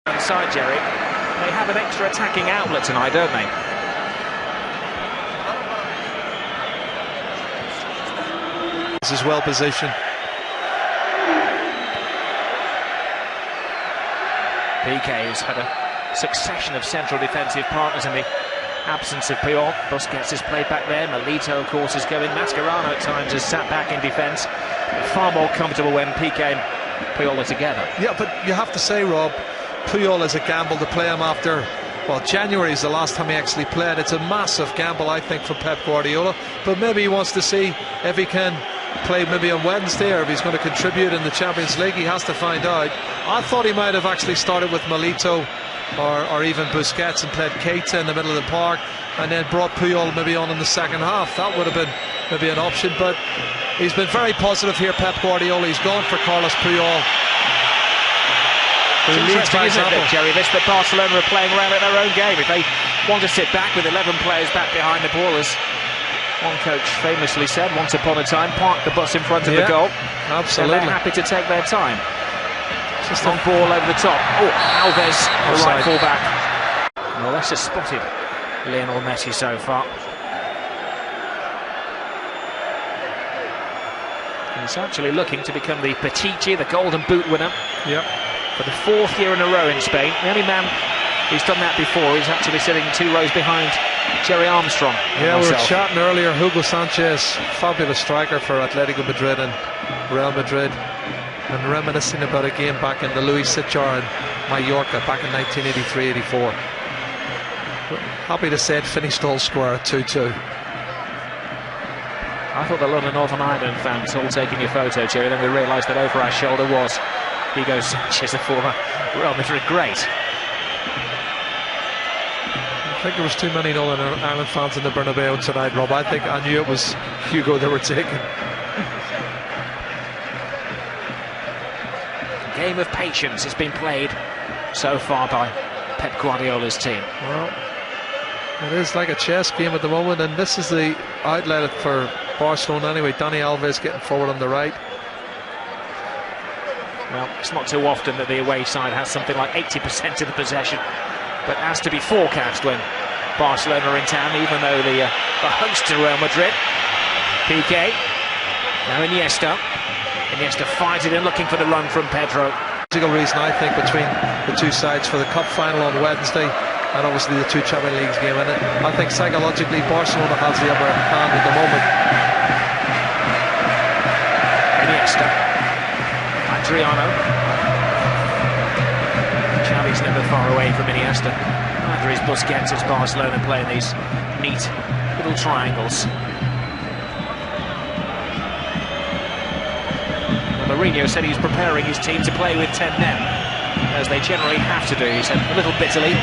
Inside, Jerry, they have an extra attacking outlet tonight, don't they? This is well positioned. PK has had a succession of central defensive partners in the absence of Puyol. Busquets has played back there. Milito, of course, is going. Mascherano at times has sat back in defence. Far more comfortable when PK and Puyol are together. Yeah, but you have to say, Rob, Puyol is a gamble to play him after, well, January is the last time he actually played. It's a massive gamble, I think, for Pep Guardiola. But maybe he wants to see if he can play maybe on Wednesday, or if he's going to contribute in the Champions League. He has to find out. I thought he might have actually started with Milito or even Busquets and played Keita in the middle of the park and then brought Puyol maybe on in the second half. That would have been maybe an option, but he's been very positive here, Pep Guardiola. He's gone for Carlos Puyol. It's interesting, isn't it, Jerry, this, that Barcelona are playing around at their own game. If they want to sit back with 11 players back behind the ball, as one coach famously said once upon a time, park the bus in front of the goal. Absolutely. And they're happy to take their time. Just on ball over the top. Oh, Alves, the right full-back. Well, that's just spotted Lionel Messi so far. He's actually looking to become the Tiki, the Golden Boot winner. Yep. For the fourth year in a row in Spain. The only man who's done that before is actually sitting 2 rows behind Jerry Armstrong. Yeah, we were chatting earlier. Hugo Sanchez, fabulous striker for Atletico Madrid and Real Madrid, and reminiscing about a game back in the Luis Sitjar in Mallorca back in 1983-84. Happy to say it finished all square at 2-2. I thought the London Northern Ireland fans all taking your photo, Jerry, then we realised that over our shoulder was Hugo Sanchez, a former Real Madrid great. I think there was too many Northern Ireland fans in the Bernabeu tonight, Rob. I knew it was Hugo they were taking. Game of patience has been played so far by Pep Guardiola's team. Well, it is like a chess game at the moment, and this is the outlet for Barcelona anyway. Dani Alves getting forward on the right. Well, it's not too often that the away side has something like 80% of the possession, but as to be forecast when Barcelona are in town, even though the host to Real Madrid. PK, now Iniesta finds it in, looking for the run from Pedro. Reason, I think, between the two sides for the cup final on Wednesday and obviously the two Champions League game in it. I think psychologically Barcelona has the upper hand at the moment. Iniesta, Adriano. Xavi's never far away from Iniesta. Neither is Busquets, as Barcelona playing these neat little triangles. Mourinho said he's preparing his team to play with 10 men, as they generally have to do, he said, a little bitterly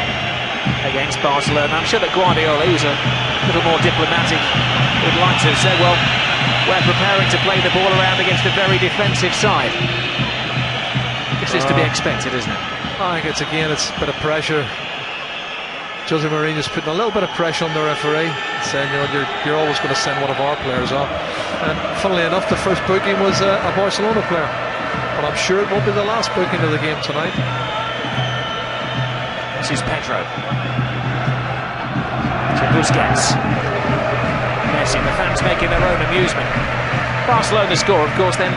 against Barcelona. I'm sure that Guardiola, who's a little more diplomatic, would like to say, well, we're preparing to play the ball around against a very defensive side. This is to be expected, isn't it? I think it's a bit of pressure. Jose Mourinho's putting a little bit of pressure on the referee, saying, you know, you're always going to send one of our players off. And funnily enough, the first booking was a Barcelona player, but I'm sure it won't be the last booking of the game tonight. This is Pedro to Busquets. Messi, the fans making their own amusement. Barcelona score, of course, then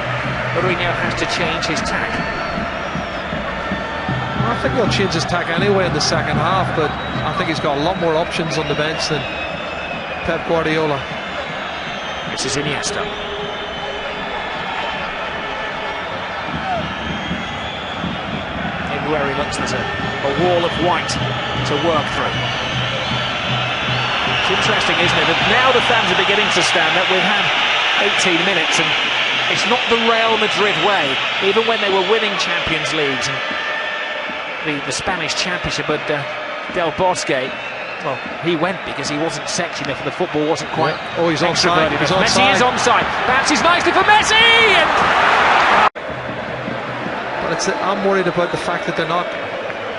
Mourinho has to change his tack. I think he'll change his tack anyway in the second half, but I think he's got a lot more options on the bench than Pep Guardiola. This is Iniesta. Everywhere he looks, there's a wall of white to work through. It's interesting, isn't it, that now the fans are beginning to stand up. We've had 18 minutes, and it's not the Real Madrid way, even when they were winning Champions Leagues and the Spanish Championship. But Del Bosque, well, he went because he wasn't sexy enough and the football wasn't quite he's onside. Messi is onside. Bounces nicely for Messi! But I'm worried about the fact that they're not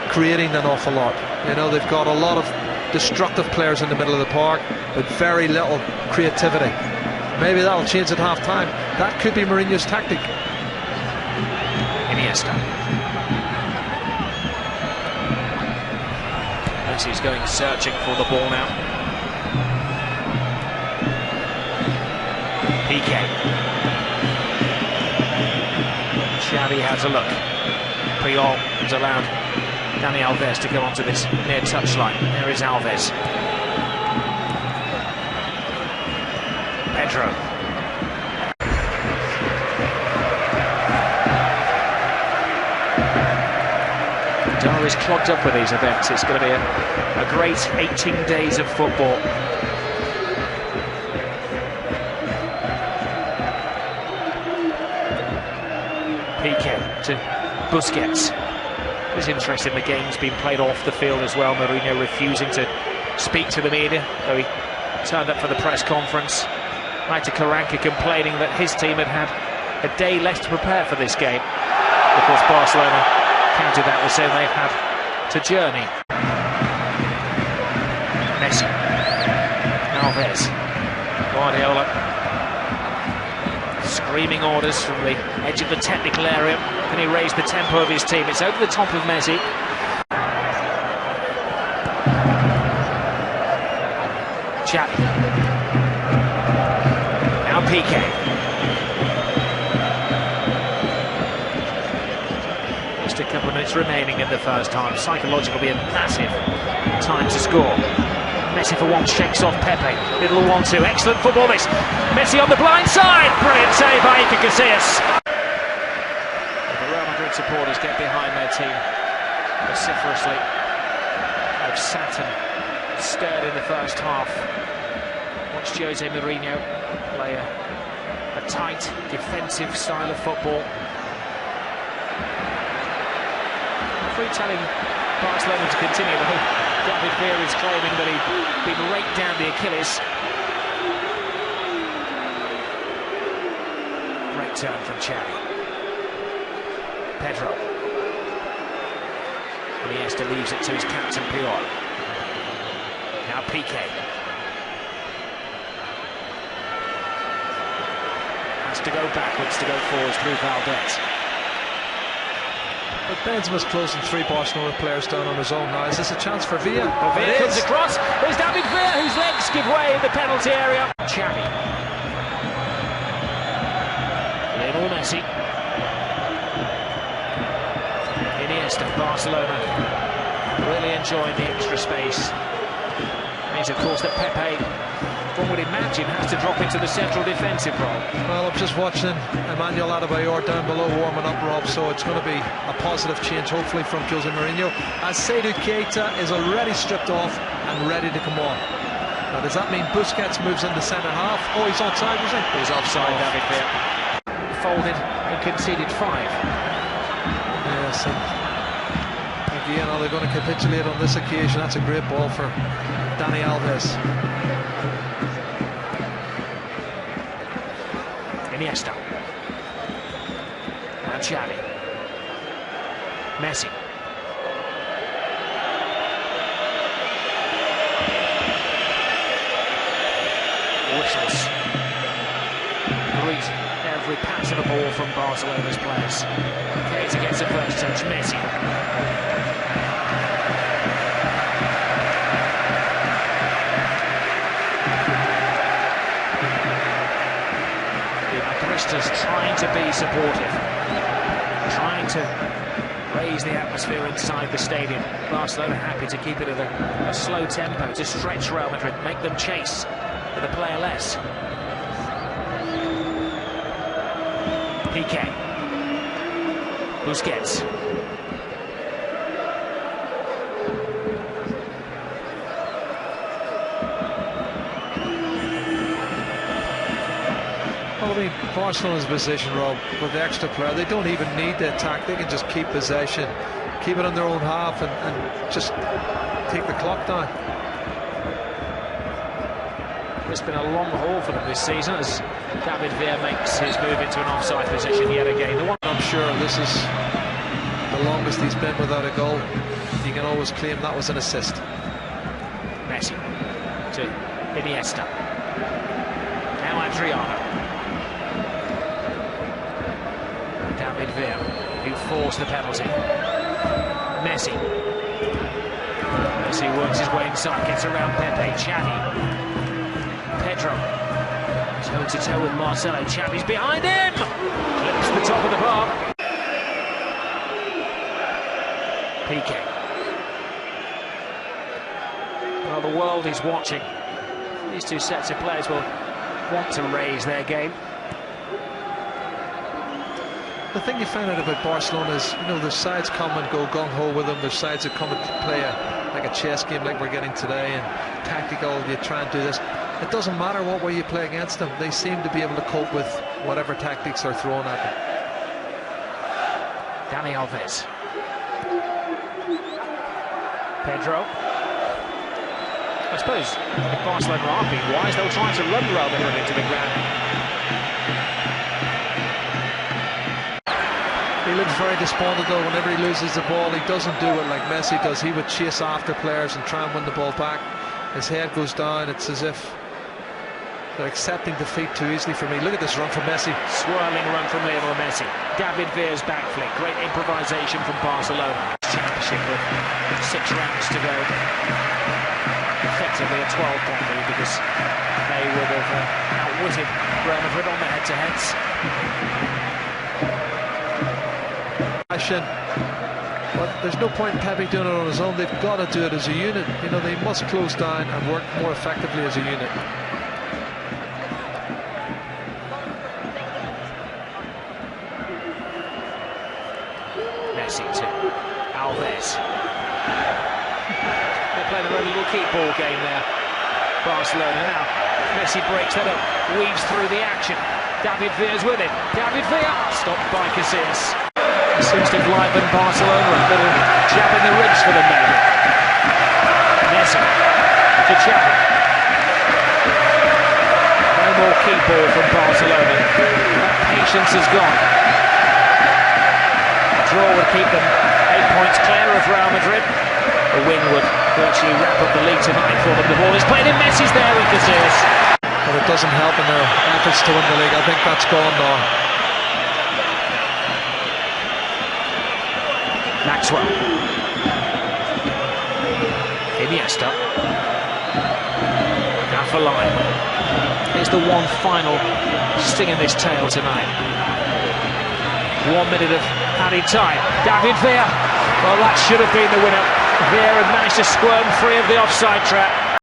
creating an awful lot. You know, they've got a lot of destructive players in the middle of the park, but very little creativity. Maybe that'll change at half-time. That could be Mourinho's tactic. Iniesta. Messi's going searching for the ball now. Piqué. Xavi has a look. Puyol has allowed Dani Alves to go onto this near touchline. There is Alves. Pedro. Diary's clogged up with these events. It's going to be a great 18 days of football. Piqué to Busquets. There's interest in the game's been played off the field as well. Mourinho refusing to speak to the media, though he turned up for the press conference. Maite Karanka complaining that his team had had a day less to prepare for this game. Of course, Barcelona counted that with saying they've had to journey. Messi. Alves. Guardiola. Screaming orders from the edge of the technical area. Can he raise the tempo of his team? It's over the top of Messi. Xavi. Now Piqué. Just a couple of minutes remaining in the first half. Psychological will be a massive time to score. Messi for one shakes off Pepe. Little 1-2. Excellent football this. Messi on the blind side. Brilliant save by Iker Casillas. The Real Madrid supporters get behind their team vociferously. They've sat and stirred in the first half. Watched Jose Mourinho play a tight defensive style of football. Free telling Barcelona to continue though. David Villa is claiming that he'd been raked down the Achilles. Great turn from Xavi. Pedro. Iniesta leaves it to his captain Puyol. Now Piqué. Has to go backwards to go forwards through Valdez. But Benzema's closing 3 Barcelona players down on his own now. Is this a chance for Villa? Well, Villa comes across. There's David Villa, whose legs give way in the penalty area. Xavi. Lionel Messi. Iniesta, Barcelona. Really enjoying the extra space. Means, of course, that Pepe, one would imagine, has to drop into the central defensive role. Well, I'm just watching Emmanuel Adebayor down below warming up, Rob, so it's going to be a positive change, hopefully, from Jose Mourinho, as Seydou Keita is already stripped off and ready to come on. Now, does that mean Busquets moves into centre half? Oh, he's offside, was he? He's offside, David Villa. Folded and conceded 5. Yes, and again, are they going to capitulate on this occasion? That's a great ball for Dani Alves. Iniesta. Now Xavi. Messi. Whistles. Greet every pass of the ball from Barcelona's players. Keita gets a first touch. Messi. Trying to be supportive, trying to raise the atmosphere inside the stadium. Barcelona happy to keep it at a slow tempo, to stretch Real Madrid, make them chase with a player less. Piqué. Busquets. Well, I mean, Barcelona's position, Rob, with the extra player, they don't even need to attack. They can just keep possession, keep it on their own half, and just take the clock down. It's been a long haul for them this season as David Villa makes his move into an offside position yet again. The one I'm sure this is the longest he's been without a goal. You can always claim that was an assist. Messi to Iniesta. Now Adriano. David Villa, who forced the penalty. Messi. Messi works his way inside, gets around Pepe. Xavi. Pedro. Toe-to-toe with Marcelo. Xavi's behind him! Clips the top of the bar. Tiki. Well, the world is watching. These two sets of players will want to raise their game. The thing you find out about Barcelona is, you know, there's sides come and go gung-ho with them. There's sides that come and play like a chess game like we're getting today, and tactical, you try and do this. It doesn't matter what way you play against them. They seem to be able to cope with whatever tactics are thrown at them. Dani Alves. Pedro. I suppose if Barcelona are being wise, they'll try to run rather than into the ground. He looks very despondent though. Whenever he loses the ball, he doesn't do it like Messi does. He would chase after players and try and win the ball back. His head goes down. It's as if they're accepting defeat too easily for me. Look at this run from Messi. Swirling run from Lionel Messi. David Villa's back flick. Great improvisation from Barcelona. Championship with 6 rounds to go. Effectively a 12-point lead because they would have outwitted Real Madrid on the head-to-heads. But there's no point in Pepe doing it on his own. They've got to do it as a unit. You know, they must close down and work more effectively as a unit. Messi to Alves. They're playing a very little keep ball game there. Barcelona now. Messi breaks that up, weaves through the action. David Villa's with him. David Villa stopped by Casillas. Seems to enliven Barcelona. A little jab in the ribs for them maybe. Messi to Xavi. No more keep ball from Barcelona. That patience is gone. A draw would keep them 8 points clear of Real Madrid. A win would virtually wrap up the league tonight for them. The ball is played in. Messi's there with Casillas. But it doesn't help in their efforts to win the league. I think that's gone now. Maxwell. Iniesta. Now for line. Here's the one final sting in this tail tonight. 1 minute of added time. David Villa. Well, that should have been the winner. Villa had managed to squirm free of the offside trap.